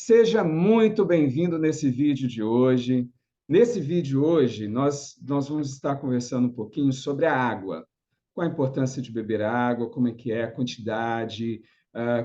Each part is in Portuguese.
Seja muito bem-vindo nesse vídeo de hoje. Nesse vídeo hoje, nós vamos estar conversando um pouquinho sobre a água. Qual a importância de beber água, como é que é a quantidade,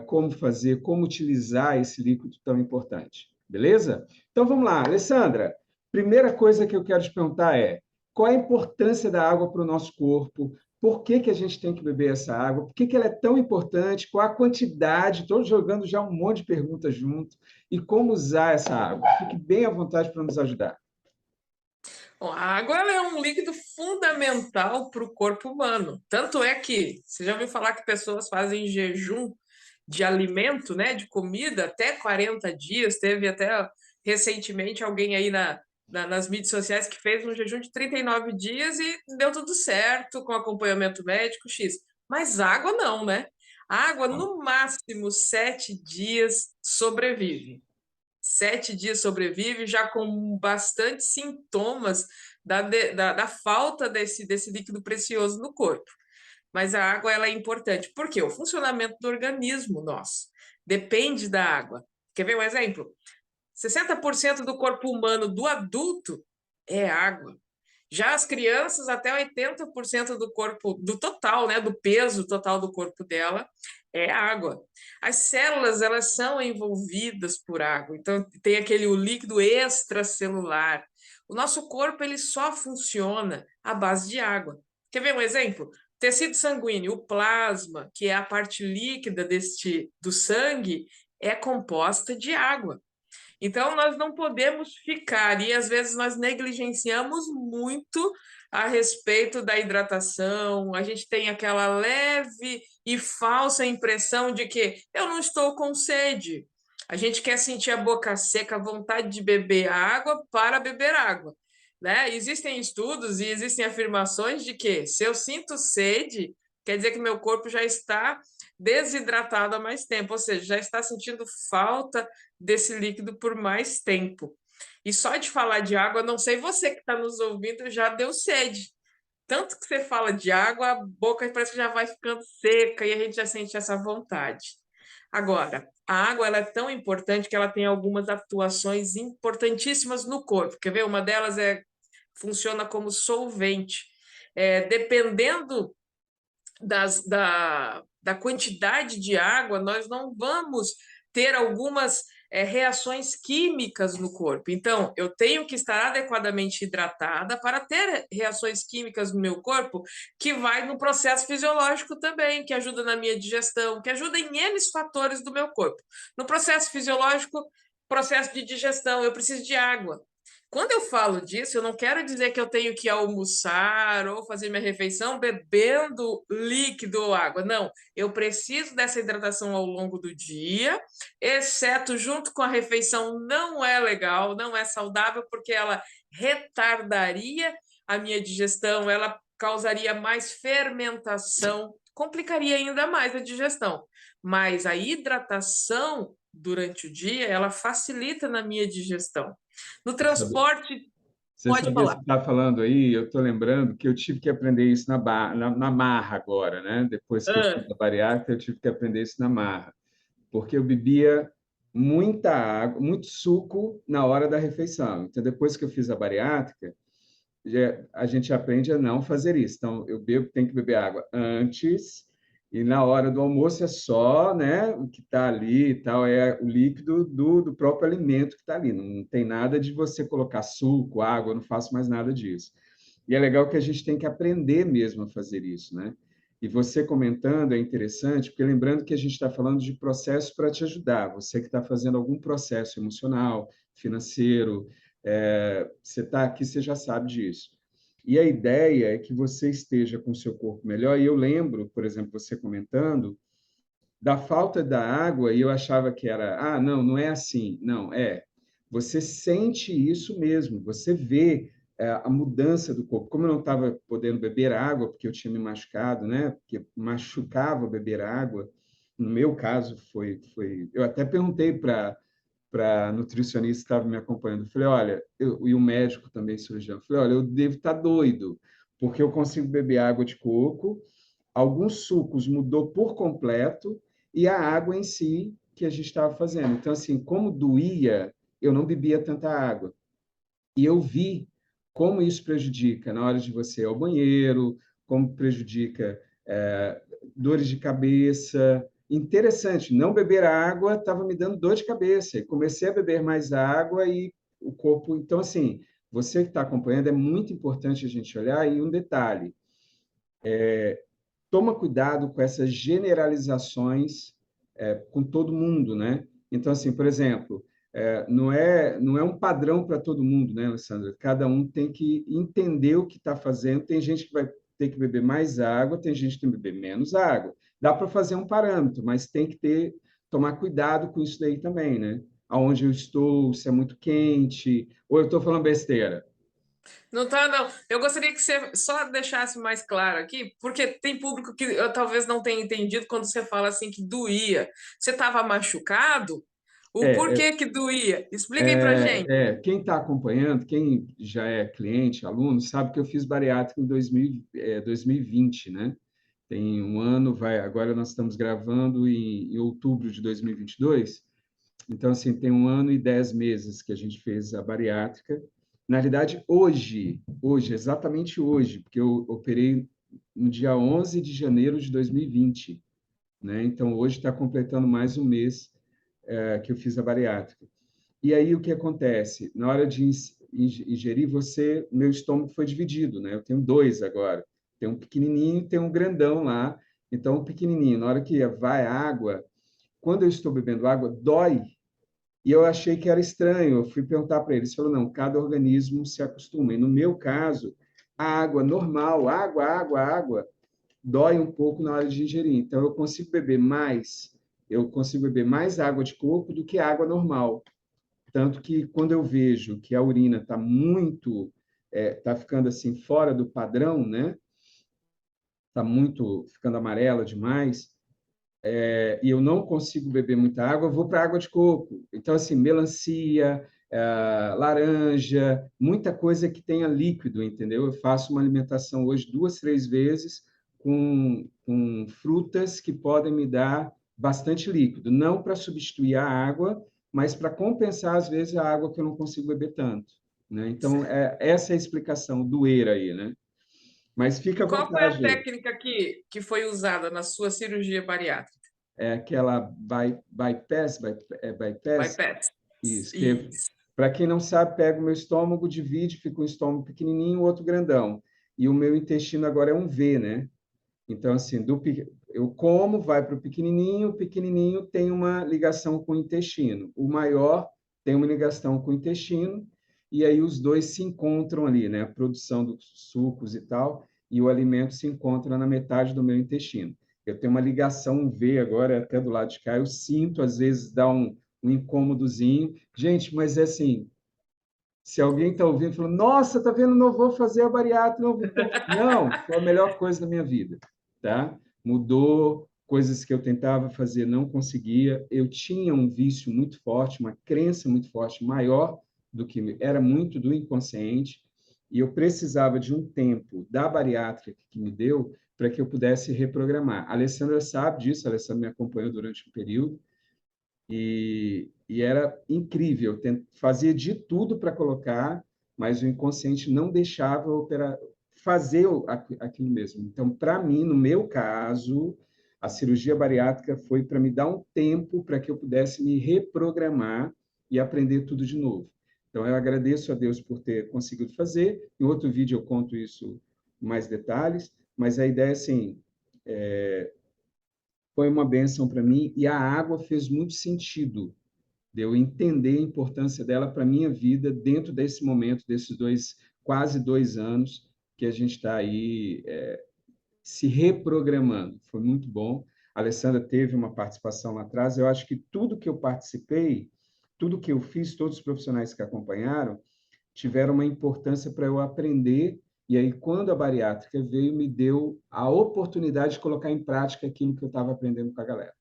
como fazer, como utilizar esse líquido tão importante. Beleza? Então vamos lá, Alessandra. Primeira coisa que eu quero te perguntar é: qual a importância da água para o nosso corpo? Por que que a gente tem que beber essa água? Por que que ela é tão importante? Qual a quantidade? Estou jogando já um monte de perguntas junto e como usar essa água. Fique bem à vontade para nos ajudar. Bom, a água ela é um líquido fundamental para o corpo humano. Tanto é que você já ouviu falar que pessoas fazem jejum de alimento, né, de comida, até 40 dias. Teve até recentemente alguém aí nas mídias sociais que fez um jejum de 39 dias e deu tudo certo, com acompanhamento médico X. Mas água não, né? A água, no máximo, 7 dias sobrevive. 7 dias sobrevive já com bastante sintomas da falta desse líquido precioso no corpo. Mas a água ela é importante. Por quê? O funcionamento do organismo nosso depende da água. Quer ver um exemplo? 60% do corpo humano do adulto é água. Já as crianças, até 80% do corpo, do total, né, do peso total do corpo dela, é água. As células, elas são envolvidas por água, então tem aquele o líquido extracelular. O nosso corpo, ele só funciona à base de água. Quer ver um exemplo? Tecido sanguíneo, o plasma, que é a parte líquida do sangue, é composta de água. Então, nós não podemos ficar, e às vezes nós negligenciamos muito a respeito da hidratação, a gente tem aquela leve e falsa impressão de que eu não estou com sede. A gente quer sentir a boca seca, a vontade de beber água para beber água, né? Existem estudos e existem afirmações de que se eu sinto sede, quer dizer que meu corpo já está desidratado há mais tempo, ou seja, já está sentindo falta desse líquido por mais tempo. E só de falar de água, não sei você que está nos ouvindo, já deu sede. Tanto que você fala de água, a boca parece que já vai ficando seca e a gente já sente essa vontade. Agora, a água ela é tão importante que ela tem algumas atuações importantíssimas no corpo. Quer ver? Uma delas funciona como solvente. Dependendo da quantidade de água, nós não vamos ter algumas reações químicas no corpo. Então, eu tenho que estar adequadamente hidratada para ter reações químicas no meu corpo, que vai no processo fisiológico também, que ajuda na minha digestão, que ajuda em N fatores do meu corpo. No processo fisiológico, processo de digestão, eu preciso de água. Quando eu falo disso, eu não quero dizer que eu tenho que almoçar ou fazer minha refeição bebendo líquido ou água. Não, eu preciso dessa hidratação ao longo do dia, exceto junto com a refeição não é legal, não é saudável, porque ela retardaria a minha digestão, ela causaria mais fermentação, complicaria ainda mais a digestão. Mas a hidratação durante o dia, ela facilita na minha digestão. No transporte, Você pode sabia, você falar. está falando aí, eu estou lembrando que eu tive que aprender isso na marra agora, né? Depois que eu fiz Ah, a bariátrica, eu tive que aprender isso na marra, porque eu bebia muita água, muito suco na hora da refeição. Então, depois que eu fiz a bariátrica, a gente aprende a não fazer isso. Então, eu bebo, tenho que beber água antes e na hora do almoço é só, né, o que está ali e tal, é o líquido do próprio alimento que está ali. Não tem nada de você colocar suco, água, eu não faço mais nada disso. E é legal que a gente tem que aprender mesmo a fazer isso, né? E você comentando é interessante, porque lembrando que a gente está falando de processos para te ajudar. Você que está fazendo algum processo emocional, financeiro, você está aqui, você já sabe disso. E a ideia é que você esteja com o seu corpo melhor. E eu lembro, por exemplo, você comentando da falta da água, e eu achava que era, não, não é assim. Não, é. Você sente isso mesmo, você vê a mudança do corpo. Como eu não estava podendo beber água, porque eu tinha me machucado, né? Porque machucava beber água. No meu caso, foi. Eu até perguntei para a nutricionista que estava me acompanhando. Eu falei, olha, e o médico também, cirurgião, eu falei, olha, eu devo estar doido, porque eu consigo beber água de coco, alguns sucos mudou por completo, e a água em si que a gente estava fazendo. Então, assim, como doía, eu não bebia tanta água. E eu vi como isso prejudica na hora de você ir ao banheiro, como prejudica dores de cabeça. Interessante, não beber água estava me dando dor de cabeça. E comecei a beber mais água e o corpo. Então, assim, você que está acompanhando, é muito importante a gente olhar. E um detalhe: toma cuidado com essas generalizações com todo mundo, né? Então, assim, por exemplo, não é um padrão para todo mundo, né, Alessandra? Cada um tem que entender o que está fazendo. Tem gente que vai ter que beber mais água, tem gente que tem que beber menos água. Dá para fazer um parâmetro, mas tem que tomar cuidado com isso daí também, né? Aonde eu estou, se é muito quente, ou eu estou falando besteira. Não tá, não. Eu gostaria que você só deixasse mais claro aqui, porque tem público que eu talvez não tenha entendido quando você fala assim que doía. Você estava machucado? O É, porquê que doía? Explica aí pra gente. Quem está acompanhando, quem já é cliente, aluno, sabe que eu fiz bariátrica em 2020, né? Tem um ano, agora nós estamos gravando em outubro de 2022, então, assim, tem um ano e 10 meses que a gente fez a bariátrica. Na realidade, hoje, exatamente hoje, porque eu operei no dia 11 de janeiro de 2020, né? Então, hoje está completando mais um mês que eu fiz a bariátrica. E aí o que acontece? Na hora de ingerir, meu estômago foi dividido, né? Eu tenho dois agora. Tem um pequenininho e tem um grandão lá. Então, o pequenininho, na hora que vai a água, quando eu estou bebendo água, dói. E eu achei que era estranho. Eu fui perguntar para eles, falou, não, cada organismo se acostuma. E no meu caso, a água normal, água, dói um pouco na hora de ingerir. Então, eu consigo beber mais água de coco do que água normal. Tanto que quando eu vejo que a urina está ficando assim fora do padrão, né? Está muito ficando amarela demais, e eu não consigo beber muita água, eu vou para água de coco. Então, assim, melancia, laranja, muita coisa que tenha líquido, entendeu? Eu faço uma alimentação hoje 2, 3 vezes com frutas que podem me dar bastante líquido, não para substituir a água, mas para compensar, às vezes, a água que eu não consigo beber tanto. Né? Então, essa é a explicação do ERA aí, né? Mas fica E à qual foi a vontade aí. técnica que foi usada na sua cirurgia bariátrica? É aquela bypass, Bypass. isso, que Isso. para quem não sabe, pega o meu estômago, divide, fica um estômago pequenininho, o outro grandão. E o meu intestino agora é um V, né? Então, assim, eu como, vai para o pequenininho tem uma ligação com o intestino. O maior tem uma ligação com o intestino, e aí os dois se encontram ali, né? A produção dos sucos e tal, e o alimento se encontra na metade do meu intestino. Eu tenho uma ligação um V agora, até do lado de cá, eu sinto, às vezes dá um incômodozinho. Gente, mas é assim, se alguém está ouvindo, falando, nossa, tá vendo, não vou fazer a bariátrica, não vou. Não, foi a melhor coisa da minha vida, tá? Mudou coisas que eu tentava fazer, não conseguia. Eu tinha um vício muito forte, uma crença muito forte, maior do que era muito do inconsciente, e eu precisava de um tempo da bariátrica que me deu para que eu pudesse reprogramar. A Alessandra sabe disso, a Alessandra me acompanhou durante um período, e era incrível. Fazia de tudo para colocar, mas o inconsciente não deixava eu fazer aquilo mesmo. Então, para mim, no meu caso, a cirurgia bariátrica foi para me dar um tempo para que eu pudesse me reprogramar e aprender tudo de novo. Então, eu agradeço a Deus por ter conseguido fazer. Em outro vídeo eu conto isso em mais detalhes, mas a ideia é assim, foi uma bênção para mim e a água fez muito sentido de eu entender a importância dela para a minha vida dentro desse momento, desses quase 2 anos que a gente está aí se reprogramando. Foi muito bom. A Alessandra teve uma participação lá atrás. Eu acho que tudo que eu participei, tudo que eu fiz, todos os profissionais que acompanharam, tiveram uma importância para eu aprender. E aí, quando a bariátrica veio, me deu a oportunidade de colocar em prática aquilo que eu estava aprendendo com a galera.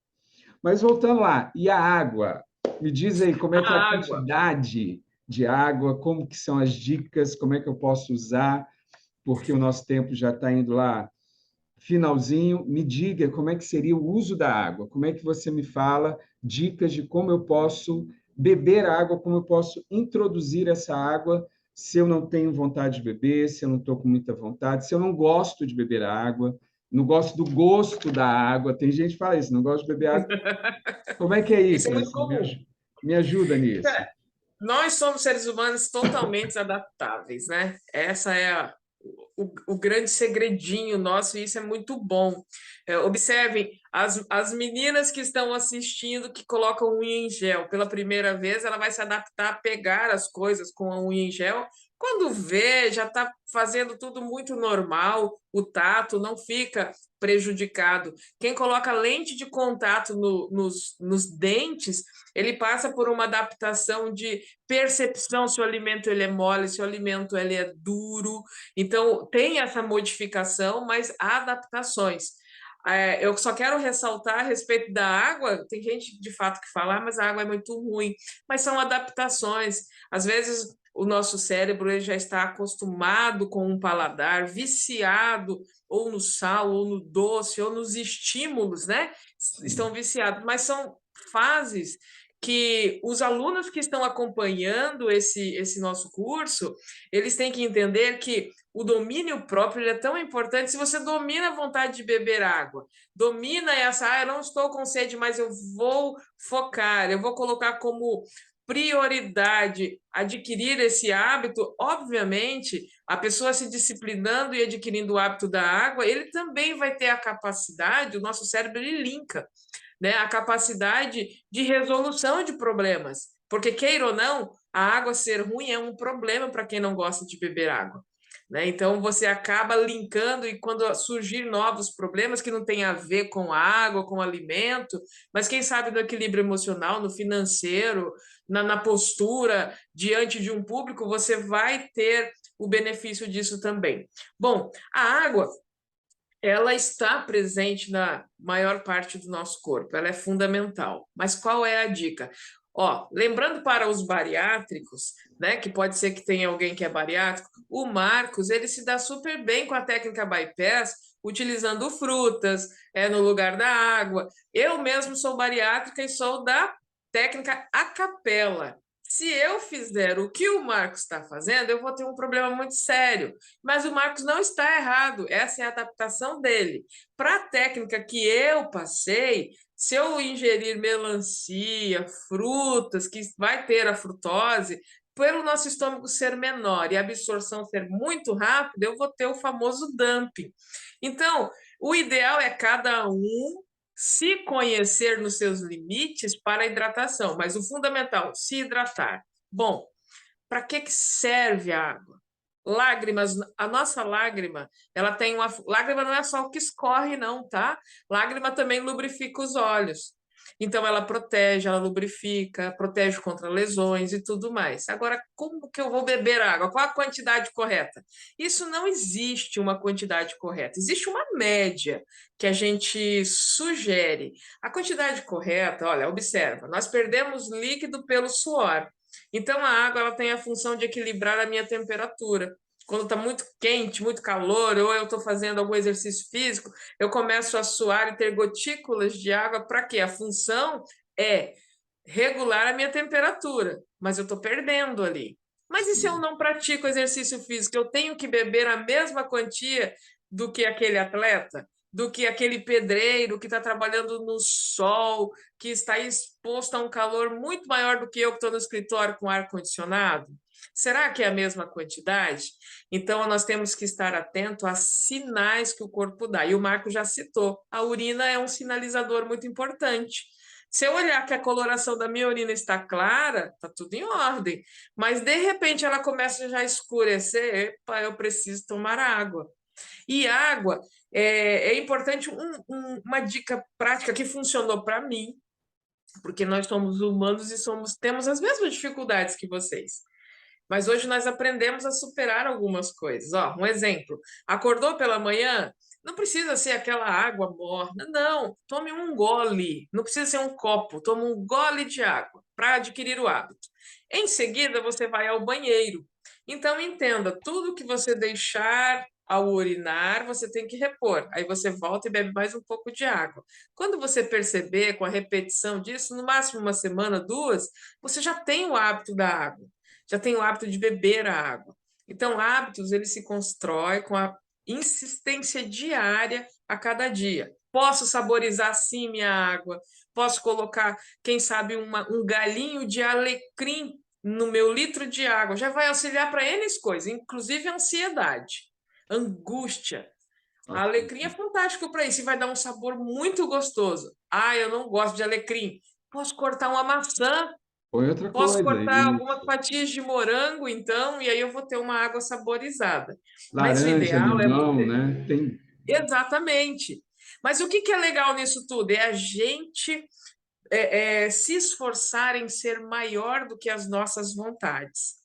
Mas voltando lá, e a água? Me diz aí como é que é a A água. quantidade de água, como que são as dicas, como é que eu posso usar, porque o nosso tempo já está indo lá finalzinho. Me diga como é que seria o uso da água, como é que você me fala dicas de como eu posso beber água, como eu posso introduzir essa água se eu não tenho vontade de beber, se eu não estou com muita vontade, se eu não gosto de beber água, não gosto do gosto da água. Tem gente que fala isso, não gosto de beber água. Como é que é Isso é isso? muito Assim, comum. me ajuda nisso. Nós somos seres humanos totalmente adaptáveis, né? Essa é o grande segredinho nosso, e isso é muito bom. Observem, as meninas que estão assistindo, que colocam unha em gel pela primeira vez, ela vai se adaptar a pegar as coisas com a unha em gel. Quando vê, já está fazendo tudo muito normal, o tato não fica prejudicado. Quem coloca lente de contato nos dentes, ele passa por uma adaptação de percepção se o alimento ele é mole, se o alimento ele é duro. Então, tem essa modificação, mas há adaptações. Eu só quero ressaltar a respeito da água. Tem gente de fato que fala, mas a água é muito ruim. Mas são adaptações. Às vezes, o nosso cérebro ele já está acostumado com um paladar, viciado ou no sal, ou no doce, ou nos estímulos, né? Estão viciados, mas são fases que os alunos que estão acompanhando esse nosso curso, eles têm que entender que o domínio próprio é tão importante. Se você domina a vontade de beber água, domina essa, eu não estou com sede, mas eu vou focar, eu vou colocar como prioridade adquirir esse hábito. Obviamente, a pessoa se disciplinando e adquirindo o hábito da água, ele também vai ter a capacidade, o nosso cérebro ele linka, né, a capacidade de resolução de problemas. Porque, queira ou não, a água ser ruim é um problema para quem não gosta de beber água. Né? Então, você acaba linkando, e quando surgir novos problemas que não têm a ver com a água, com o alimento, mas quem sabe no equilíbrio emocional, no financeiro, na postura diante de um público, você vai ter o benefício disso também. Bom, a água ela está presente na maior parte do nosso corpo, ela é fundamental. Mas qual é a dica? Ó, lembrando para os bariátricos, né, que pode ser que tenha alguém que é bariátrico, o Marcos, ele se dá super bem com a técnica bypass, utilizando frutas, no lugar da água. Eu mesmo sou bariátrica e sou da técnica a capela. Se eu fizer o que o Marcos está fazendo, eu vou ter um problema muito sério. Mas o Marcos não está errado, essa é a adaptação dele. Para a técnica que eu passei, se eu ingerir melancia, frutas, que vai ter a frutose, pelo nosso estômago ser menor e a absorção ser muito rápida, eu vou ter o famoso dumping. Então, o ideal é cada um se conhecer nos seus limites para a hidratação, mas o fundamental, se hidratar. Bom, para que serve a água? Lágrimas, a nossa lágrima, ela tem uma. Lágrima não é só o que escorre, não, tá? Lágrima também lubrifica os olhos. Então, ela protege, ela lubrifica, protege contra lesões e tudo mais. Agora, como que eu vou beber água? Qual a quantidade correta? Isso não existe uma quantidade correta, existe uma média que a gente sugere. A quantidade correta, olha, observa, nós perdemos líquido pelo suor. Então, a água ela tem a função de equilibrar a minha temperatura. Quando está muito quente, muito calor, ou eu estou fazendo algum exercício físico, eu começo a suar e ter gotículas de água. Para quê? A função é regular a minha temperatura, mas eu estou perdendo ali. Mas e se eu não pratico exercício físico? Eu tenho que beber a mesma quantia do que aquele atleta? Do que aquele pedreiro que está trabalhando no sol, que está exposto a um calor muito maior do que eu que estou no escritório com ar-condicionado? Será que é a mesma quantidade? Então, nós temos que estar atento a sinais que o corpo dá. E o Marco já citou, a urina é um sinalizador muito importante. Se eu olhar que a coloração da minha urina está clara, está tudo em ordem. Mas, de repente, ela começa já a escurecer, epa, eu preciso tomar água. E água é importante, uma dica prática que funcionou para mim, porque nós somos humanos e temos as mesmas dificuldades que vocês. Mas hoje nós aprendemos a superar algumas coisas. Ó, um exemplo: acordou pela manhã, não precisa ser aquela água morna, não. Tome um gole, não precisa ser um copo, tome um gole de água para adquirir o hábito. Em seguida, você vai ao banheiro. Então, entenda: tudo que você deixar ao urinar, você tem que repor. Aí você volta e bebe mais um pouco de água. Quando você perceber, com a repetição disso, no máximo uma semana, duas, você já tem o hábito da água, já tem o hábito de beber a água. Então, hábitos, ele se constrói com a insistência diária a cada dia. Posso saborizar, sim, minha água. Posso colocar, quem sabe, um galinho de alecrim no meu litro de água. Já vai auxiliar para N coisas, inclusive ansiedade, angústia. A Ok. alecrim é fantástico para isso e vai dar um sabor muito gostoso. Ah, eu não gosto de alecrim. Posso cortar uma maçã, Foi outra posso coisa, cortar algumas isso. fatias de morango, então, e aí eu vou ter uma água saborizada. Mas o Laranja, ideal é limão, você. né? Tem. Exatamente. Mas o que é legal nisso tudo? É a gente se esforçar em ser maior do que as nossas vontades.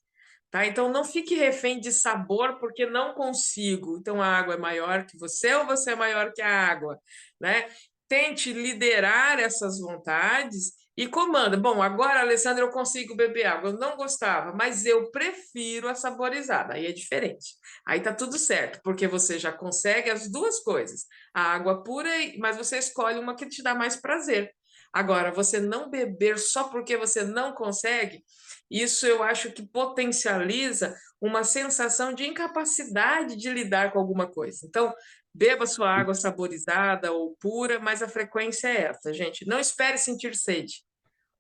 Tá? Então, não fique refém de sabor porque não consigo. Então, a água é maior que você ou você é maior que a água, né? Tente liderar essas vontades e comanda. Bom, agora, Alessandra, eu consigo beber água. Eu não gostava, mas eu prefiro a saborizada. Aí é diferente. Aí tá tudo certo, porque você já consegue as duas coisas. A água pura, mas você escolhe uma que te dá mais prazer. Agora, você não beber só porque você não consegue, isso eu acho que potencializa uma sensação de incapacidade de lidar com alguma coisa. Então, beba sua água saborizada ou pura, mas a frequência é essa, gente. Não espere sentir sede.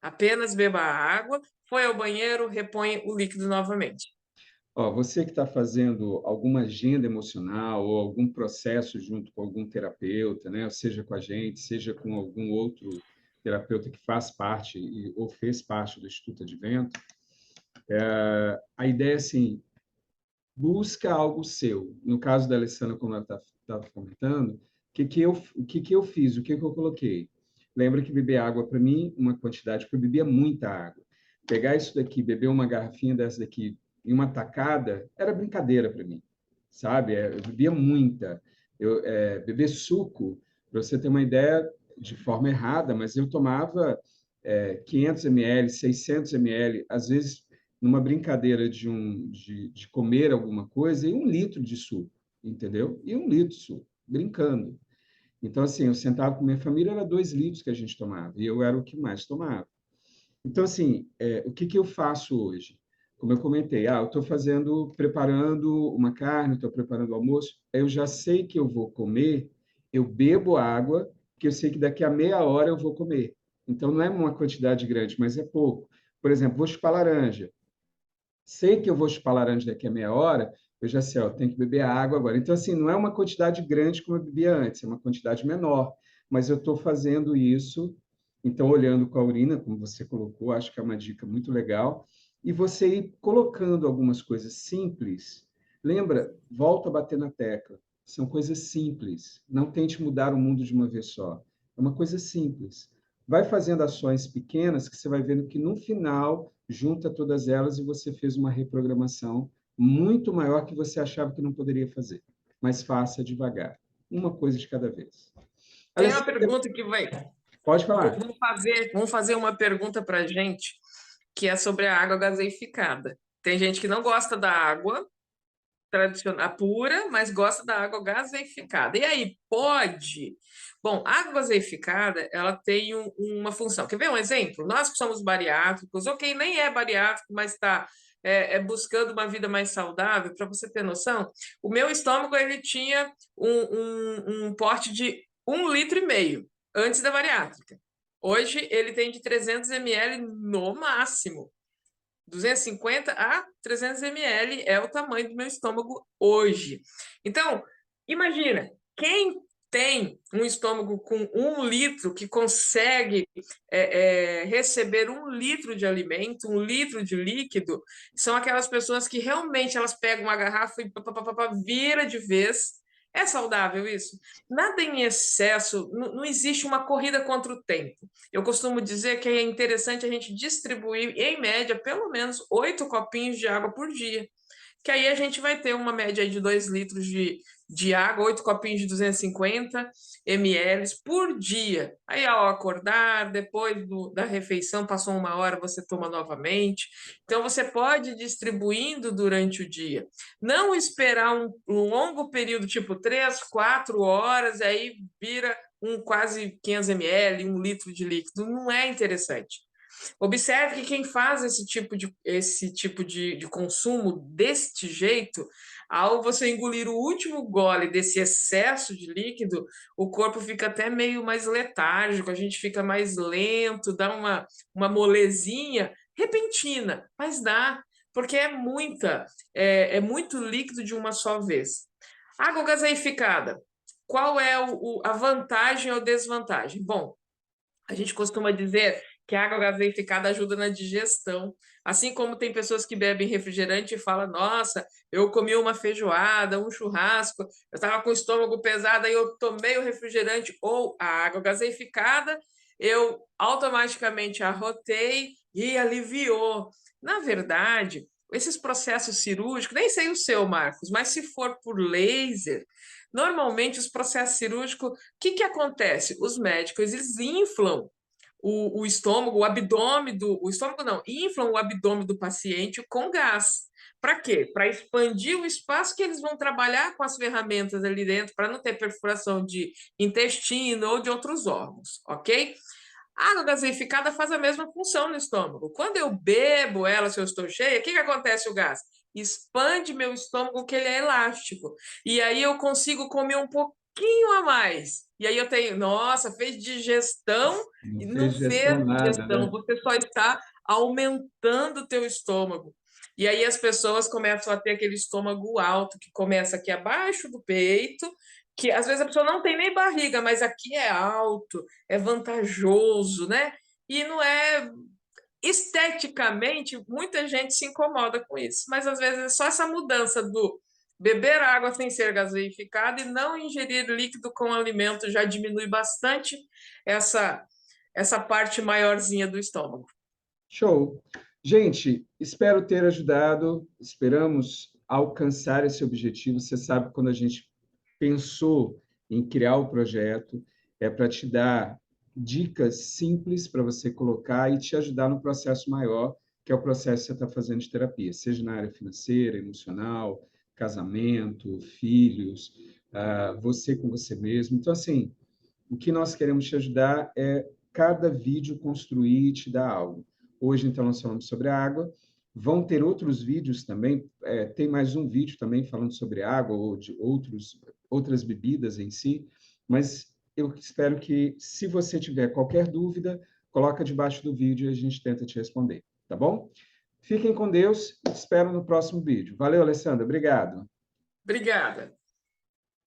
Apenas beba a água, foi ao banheiro, repõe o líquido novamente. Ó, você que está fazendo alguma agenda emocional ou algum processo junto com algum terapeuta, né? Seja com a gente, seja com algum outro terapeuta que faz parte ou fez parte do Instituto Advento, a ideia é assim, busca algo seu. No caso da Alessandra, como ela estava comentando, o que que eu fiz, o que que eu coloquei? Lembra que beber água, para mim, uma quantidade, porque eu bebia muita água. Pegar isso daqui, beber uma garrafinha dessa daqui em uma tacada, era brincadeira para mim, sabe? Eu bebia muita. Beber suco, para você ter uma ideia, de forma errada, mas eu tomava 500 ml, 600 ml, às vezes numa brincadeira de comer alguma coisa, e 1 litro de suco, entendeu? E 1 litro de suco, brincando. Então, assim, eu sentava com minha família, era 2 litros que a gente tomava, e eu era o que mais tomava. Então, assim, o que que eu faço hoje? Como eu comentei, eu estou preparando uma carne, estou preparando o almoço, eu já sei que eu vou comer, eu bebo água, porque eu sei que daqui a meia hora eu vou comer. Então, não é uma quantidade grande, mas é pouco. Por exemplo, vou chupar laranja. Sei que eu vou chupar laranja daqui a meia hora, eu já sei, ó, tenho que beber água agora. Então, assim, não é uma quantidade grande como eu bebia antes, é uma quantidade menor. Mas eu estou fazendo isso, então, olhando com a urina, como você colocou, acho que é uma dica muito legal. E você ir colocando algumas coisas simples. Lembra, volta a bater na tecla. São coisas simples. Não tente mudar o mundo de uma vez só. É uma coisa simples. Vai fazendo ações pequenas que você vai vendo que no final junta todas elas e você fez uma reprogramação muito maior que você achava que não poderia fazer. Mas faça devagar, uma coisa de cada vez. Tem uma Alessandra, pergunta que vai. pode falar. Vamos fazer uma pergunta para a gente, que é sobre a água gaseificada. Tem gente que não gosta da água tradicional, pura, mas gosta da água gaseificada. E aí, pode? Bom, a água gaseificada, ela tem uma função. Quer ver um exemplo? Nós que somos bariátricos, ok, nem é bariátrico, mas está buscando uma vida mais saudável, para você ter noção, o meu estômago, ele tinha um porte de 1,5 litro antes da bariátrica. Hoje, ele tem de 300 ml no máximo. 250 a 300 ml é o tamanho do meu estômago hoje. Então, imagina, quem tem um estômago com 1 litro, que consegue receber 1 litro de alimento, 1 litro de líquido, são aquelas pessoas que realmente elas pegam uma garrafa e vira de vez. É saudável isso? Nada em excesso, não existe uma corrida contra o tempo. Eu costumo dizer que é interessante a gente distribuir, em média, pelo menos 8 copinhos de água por dia, que aí a gente vai ter uma média de 2 litros de água, 8 copinhos de 250 ml por dia. Aí, ao acordar, depois da refeição, passou 1 hora, você toma novamente. Então, você pode ir distribuindo durante o dia. Não esperar um longo período, tipo 3, 4 horas, e aí vira quase 500 ml, 1 litro de líquido. Não é interessante. Observe que quem faz esse tipo de consumo deste jeito, ao você engolir o último gole desse excesso de líquido, o corpo fica até meio mais letárgico, a gente fica mais lento, dá uma molezinha repentina, mas dá, porque é muito líquido de uma só vez. Água gaseificada. Qual é a vantagem ou desvantagem? Bom, a gente costuma dizer que a água gaseificada ajuda na digestão. Assim como tem pessoas que bebem refrigerante e falam: nossa, eu comi uma feijoada, um churrasco, eu estava com o estômago pesado, aí eu tomei o refrigerante ou a água gaseificada, eu automaticamente arrotei e aliviou. Na verdade, esses processos cirúrgicos, nem sei o seu, Marcos, mas se for por laser, normalmente os processos cirúrgicos, o que acontece? Os médicos, eles inflam o estômago, o abdômen o estômago não, inflam o abdômen do paciente com gás. Para quê? Para expandir o espaço que eles vão trabalhar com as ferramentas ali dentro, para não ter perfuração de intestino ou de outros órgãos, ok? A água gaseificada faz a mesma função no estômago. Quando eu bebo ela, se eu estou cheia, o que acontece o gás? Expande meu estômago, que ele é elástico. E aí eu consigo comer um pouquinho a mais. E aí eu tenho, nossa, fez digestão Não e não fez fez gestão nada, digestão. né? Você só está aumentando o teu estômago. E aí as pessoas começam a ter aquele estômago alto, que começa aqui abaixo do peito, que às vezes a pessoa não tem nem barriga, mas aqui é alto, é vantajoso, né? E não é esteticamente, muita gente se incomoda com isso, mas às vezes é só essa mudança do beber água sem ser gaseificada e não ingerir líquido com alimento já diminui bastante essa essa parte maiorzinha do estômago. Show! Gente, espero ter ajudado, esperamos alcançar esse objetivo. Você sabe, quando a gente pensou em criar o projeto, é para te dar dicas simples para você colocar e te ajudar no processo maior, que é o processo que você está fazendo de terapia, seja na área financeira, emocional, casamento, filhos, você com você mesmo. Então, assim, o que nós queremos te ajudar é cada vídeo construir e te dar algo. Hoje, então, nós falamos sobre a água. Vão ter outros vídeos também. Tem mais um vídeo também falando sobre água ou de outras bebidas em si. Mas eu espero que, se você tiver qualquer dúvida, coloca debaixo do vídeo e a gente tenta te responder. Tá bom? Fiquem com Deus. Te espero no próximo vídeo. Valeu, Alessandra. Obrigado. Obrigada.